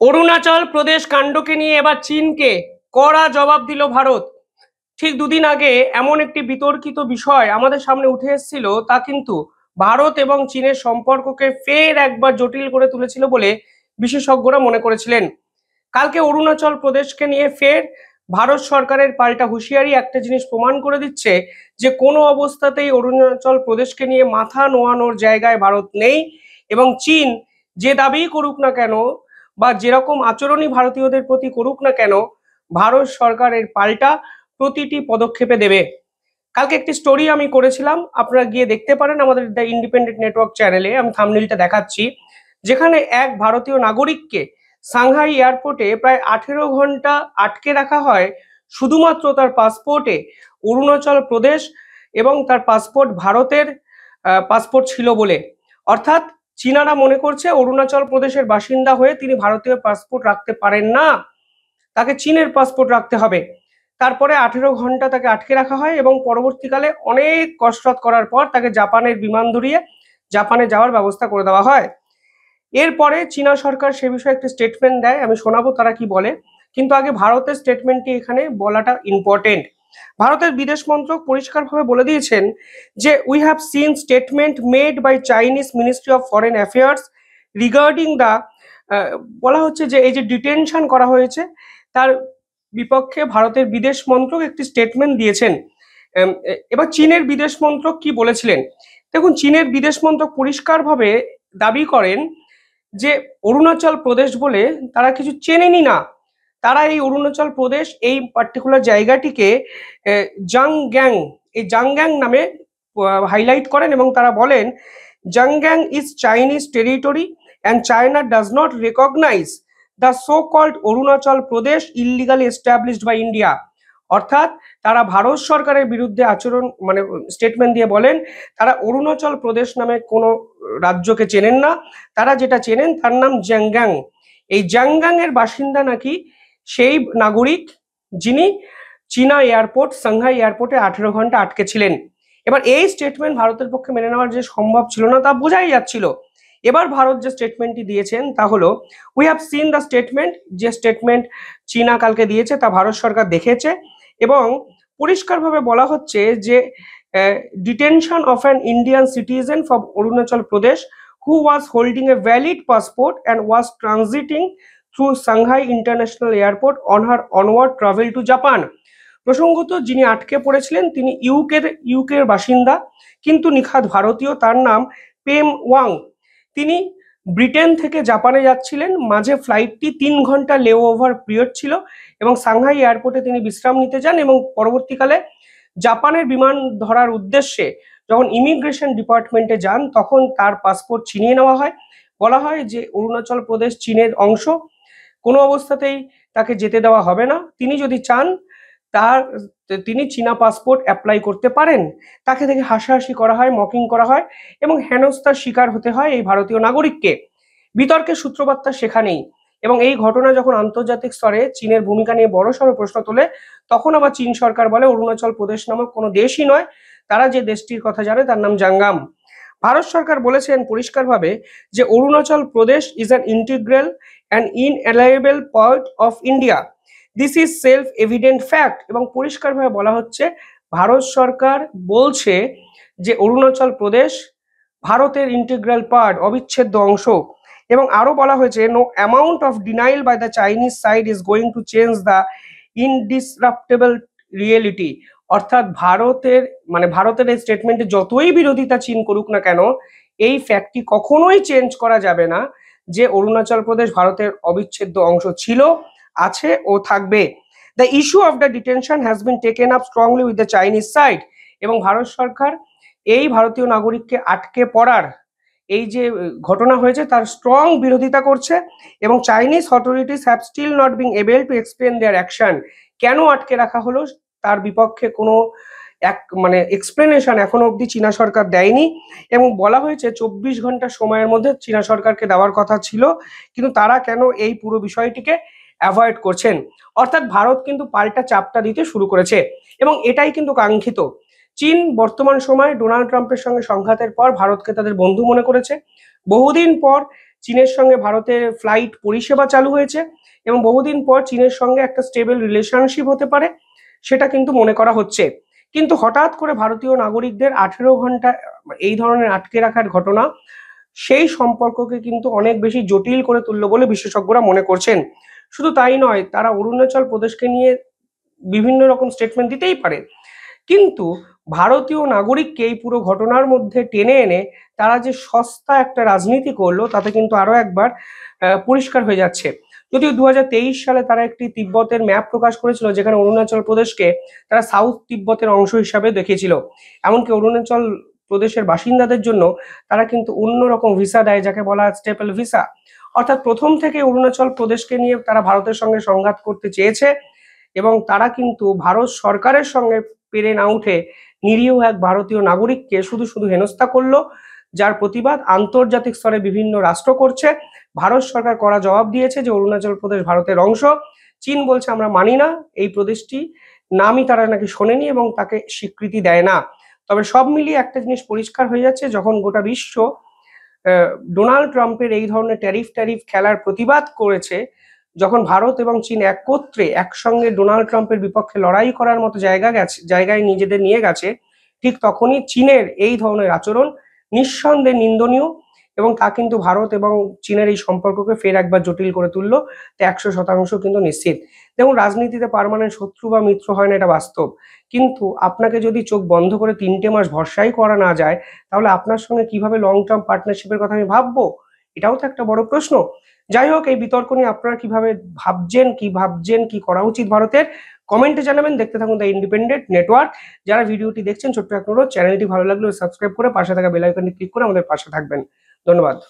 অরুণাচল প্রদেশ কাণ্ডকে নিয়ে এবার চীনকে কড়া জবাব দিল ভারত। ঠিক দুদিন আগে এমন একটি বিতর্কিত বিষয় আমাদের সামনে উঠে এসেছিল, তা কিন্তু ভারত এবং চীনের সম্পর্ককে ফের একবার জটিল করে তুলেছিল বলে বিশেষজ্ঞরা মনে করেছিলেন। কালকে অরুণাচল প্রদেশকে নিয়ে ফের ভারত সরকারের পাল্টা হুঁশিয়ারি একটা জিনিস প্রমাণ করে দিচ্ছে যে কোনো অবস্থাতেই অরুণাচল প্রদেশকে নিয়ে মাথা নোয়ানোর জায়গায় ভারত নেই, এবং চীন যে দাবি করুক না কেন বা যেরকম আচরণই ভারতীয়দের প্রতি করুক না কেন, ভারত সরকারের পাল্টা প্রতিটি পদক্ষেপে দেবে। কালকে একটি স্টোরি আমি করেছিলাম, আপনারা গিয়ে দেখতে পারেন আমাদের দ্য ইন্ডিপেন্ডেন্ট নেটওয়ার্ক চ্যানেলে। আমি থাম্বনেইলটা দেখাচ্ছি, যেখানে এক ভারতীয় নাগরিককে সাংহাই এয়ারপোর্টে প্রায় 18 ঘন্টা আটকে রাখা হয় শুধুমাত্র তার পাসপোর্টে অরুণাচল প্রদেশ এবং তার পাসপোর্ট ভারতের পাসপোর্ট ছিল বলে। অর্থাৎ চীনারা মনে করছে অরুণাচল প্রদেশের বাসিন্দা হয়ে তিনি ভারতীয় পাসপোর্ট রাখতে পারেন না, তাকে চীনের পাসপোর্ট রাখতে হবে। তারপরে 18 ঘন্টা তাকে আটকে রাখা হয় এবং পরবর্তীকালে অনেক কসরত করার পর তাকে জাপানের বিমান ধরিয়ে জাপানে যাওয়ার ব্যবস্থা করে দেওয়া হয়। এরপরে চীনা সরকার সে বিষয়ে একটি স্টেটমেন্ট দেয়, আমি শোনাবো তারা কি বলে। কিন্তু আগে ভারতের স্টেটমেন্টটি এখানে বলাটা ইম্পর্টেন্ট। ভারতের বিদেশ মন্ত্রক পরিষ্কারভাবে বলে দিয়েছেন যে we have seen statement made by Chinese ministry of foreign affairs regarding the, বলা হচ্ছে যে এই যে ডিটেনশন করা হয়েছে তার বিপক্ষে ভারতের বিদেশ মন্ত্রক একটি স্টেটমেন্ট দিয়েছেন। এবার চীনের বিদেশ মন্ত্রক কি বলেছিলেন দেখুন। চীনের বিদেশ মন্ত্রক পরিষ্কারভাবে দাবি করেন যে অরুণাচল প্রদেশ বলে তারা কিছু চেনেনি না। তারা এই অরুণাচল প্রদেশ এই পার্টিকুলার জায়গাটিকে জাংগ্যাং, এই জাংগ্যাং নামে হাইলাইট করেন এবং তারা বলেন Zangnan is Chinese territory and China does not recognize the so called Arunachal Pradesh illegally established by India. অর্থাৎ তারা ভারত সরকারের বিরুদ্ধে আচরণ মানে স্টেটমেন্ট দিয়ে বলেন তারা অরুণাচল প্রদেশ নামে কোনো রাজ্যকে চেনেন না, তারা যেটা চেনেন তার নাম জাংগ্যাং। এই জাংগ্যাং এর বাসিন্দা নাকি সেই নাগরিক যিনি চীনা এয়ারপোর্ট সাংহাই এয়ারপোর্টে 18 ঘন্টা আটকে ছিলেন। এবার এই স্টেটমেন্ট ভারতের পক্ষে মেনে নেওয়ার যে সম্ভব ছিল না তা বোঝাই যাচ্ছিল। এবার ভারত যে স্টেটমেন্টটি দিয়েছেন তা হলো we have seen the statement. যে স্টেটমেন্ট চীনা কালকে দিয়েছে তা ভারত সরকার দেখেছে এবং পরিষ্কারভাবে বলা হচ্ছে যে detention of an Indian citizen from Arunachal Pradesh who was holding a valid passport and was transiting through Shanghai International Airport on her onward travel to Japan। প্রসঙ্গত যিনি আটকে পড়েছিলেন তিনি ইউকের বাসিন্দা কিন্তু নিখাত ভারতীয়, তার নাম পেম ওয়াং। তিনি ব্রিটেন থেকে জাপানে যাচ্ছিলেন, মাঝে ফ্লাইটটি 3 ঘন্টা লে ওভার পিরিয়ড ছিল এবং সাংহাই এয়ারপোর্টে তিনি বিশ্রাম নিতে যান এবং পরবর্তীকালে জাপানের বিমান ধরার উদ্দেশ্যে যখন ইমিগ্রেশন ডিপার্টমেন্টে যান তখন তার পাসপোর্ট ছিনিয়ে নেওয়া হয়। বলা হয় যে অরুণাচল প্রদেশ চীনের অংশ, কোনো অবস্থাতেই তাকে যেতে দেওয়া হবে না। তিনি যদি চান তিনি চীনা পাসপোর্ট অ্যাপ্লাই করতে পারেন। তাকে থেকে হাসাহাসি করা হয়, মকিং করা হয় এবং হেনস্থার শিকার হতে হয় এই ভারতীয় নাগরিককে। বিতর্কের সূত্রপাতটা সেখানেই এবং এই ঘটনা যখন আন্তর্জাতিক স্তরে চীনের ভূমিকা নিয়ে বড়সড় প্রশ্ন তোলে তখন আবার চীন সরকার বলে অরুণাচল প্রদেশ নামক কোনো দেশই নয়, তারা যে দেশটির কথা জানে তার নাম জাঙ্গাম। ভারত সরকার বলেছেন পরিষ্কারভাবে যে Arunachal Pradesh is an integral and inalienable part of India, this is self evident fact. এবং পরিষ্কারভাবে বলা হচ্ছে ভারত সরকার বলছে যে অরুণাচল প্রদেশ ভারতের ইন্টিগ্রাল পার্ট, অবিচ্ছেদ্য অংশ। এবং আরো বলা হয়েছে no amount of denial by the Chinese side is going to change the indisputable reality. অর্থাৎ ভারতের এই স্টেটমেন্টে যতই বিরোধিতা চীন করুক না কেন এই ফ্যাক্টটি কখনোই চেঞ্জ করা যাবে না যে অরুণাচল প্রদেশ ভারতের অবিচ্ছেদ্য অংশ ছিল, আছে ও থাকবে। The issue of the detention has been taken up strongly with the Chinese side. এবং ভারত সরকার এই ভারতীয় নাগরিককে আটকে পড়ার এই যে ঘটনা হয়েছে তার স্ট্রং বিরোধিতা করছে এবং Chinese authorities have still not being able to explain their action. কেন আটকে রাখা হলো তার বিপক্ষে কোনো এক্সপ্লেনেশন এখনো অবধি চীনা সরকার দেয়নি। এবং বলা হয়েছে 24 ঘন্টা সময়ের মধ্যে চীনা সরকারকে দেওয়ার কথা ছিল, কিন্তু তারা কেন এই পুরো বিষয়টিকে অ্যাভয়েড করছেন। অর্থাৎ ভারত কিন্তু পাল্টা চাপটা দিতে শুরু করেছে এবং এটাই কিন্তু কাঙ্ক্ষিত। চীন বর্তমান সময়ে ডোনাল্ড ট্রাম্পের সঙ্গে সংঘাতের পর ভারতকে তাদের বন্ধু মনে করেছে। বহুদিন পর চীনের সঙ্গে ভারতের ফ্লাইট পরিষেবা চালু হয়েছে এবং বহুদিন পর চীনের সঙ্গে একটা স্টেবল রিলেশনশিপ হতে পারে, সেটা কিন্তু মনে করা হচ্ছে। কিন্তু হঠাৎ করে ভারতীয় নাগরিকদের 18 ঘন্টা এই ধরনের আটকে রাখার ঘটনা সেই সম্পর্ককে কিন্তু অনেক বেশি জটিল করে তুললো বলে বিশেষজ্ঞরা মনে করছেন। শুধু তাই নয়, তারা অরুণাচল প্রদেশকে নিয়ে বিভিন্ন রকম স্টেটমেন্ট দিতেই পারে, কিন্তু ভারতীয় নাগরিককে এই পুরো ঘটনার মধ্যে টেনে এনে তারা যে সস্তা একটা রাজনীতি করলো তাতে কিন্তু আরো একবার পরিষ্কার হয়ে যাচ্ছে। যদিও 2023 সালে তারা একটি তিব্বতের ম্যাপ প্রকাশ করেছিল, যেখানে অরুণাচল প্রদেশকে তারা সাউথ তিব্বতের অংশ হিসাবে দেখেছিল। এমনকি অরুণাচল প্রদেশের বাসিন্দাদের জন্য তারা কিন্তু অন্যরকম ভিসা দেয়, যাকে বলা হয় স্টেপল ভিসা। অর্থাৎ প্রথম থেকে অরুণাচল প্রদেশকে নিয়ে তারা ভারতের সঙ্গে সংঘাত করতে চেয়েছে এবং তারা কিন্তু ভারত সরকারের সঙ্গে পেরে না উঠে নিরীহ এক ভারতীয় নাগরিককে শুধু শুধু হেনস্থা করলো, যার প্রতিবাদ আন্তর্জাতিক স্তরে বিভিন্ন রাষ্ট্র করছে। ভারত সরকার কড়া জবাব দিয়েছে যে অরুণাচল প্রদেশ ভারতের অংশ। চীন বলছে আমরা মানি না, এই প্রদেশটি নামই তারা নাকি শোনেনি এবং তাকে স্বীকৃতি দেয় না। তবে সব মিলিয়ে একটা জিনিস পরিষ্কার হয়ে যাচ্ছে, যখন গোটা বিশ্ব ডোনাল্ড ট্রাম্পের এই ধরনের ট্যারিফ খেলার প্রতিবাদ করেছে, যখন ভারত এবং চীন একত্রে একসঙ্গে ডোনাল্ড ট্রাম্পের বিপক্ষে লড়াই করার মতো জায়গায় নিজেদের নিয়ে গেছে, ঠিক তখনই চীনের এই ধরনের আচরণ নিঃসন্দেহে নিন্দনীয় এবং তা কিন্তু ভারত এবং চীনের এই সম্পর্ককে ফের একবার জটিল করে তুললো। তা 100% কিন্তু নিশ্চিত। দেখুন, রাজনীতিতে পার্মানেন্ট শত্রু বা মিত্র হয় না, এটা বাস্তব, কিন্তু আপনাকে যদি চোখ বন্ধ করে 3 মাস ভরসাই করা না যায়, তাহলে আপনার সঙ্গে কিভাবে লং টার্ম পার্টনারশিপের কথা আমি ভাববো? এটাও তো একটা বড় প্রশ্ন। যাই হোক, এই বিতর্ক নিয়ে আপনারা কিভাবে ভাবছেন, কি করা উচিত ভারতের, কমেন্টে জানাবেন। দেখতে থাকুন দ্য ইন্ডিপেন্ডেন্ট নেটওয়ার্ক। যারা ভিডিওটি দেখছেন, ছোট্ট একটা অনুরোধ, চ্যানেলটি ভালো লাগলে সাবস্ক্রাইব করে পাশে থাকা বেল আইকনটি ক্লিক করে আমাদের পাশে থাকবেন। ধন্যবাদ।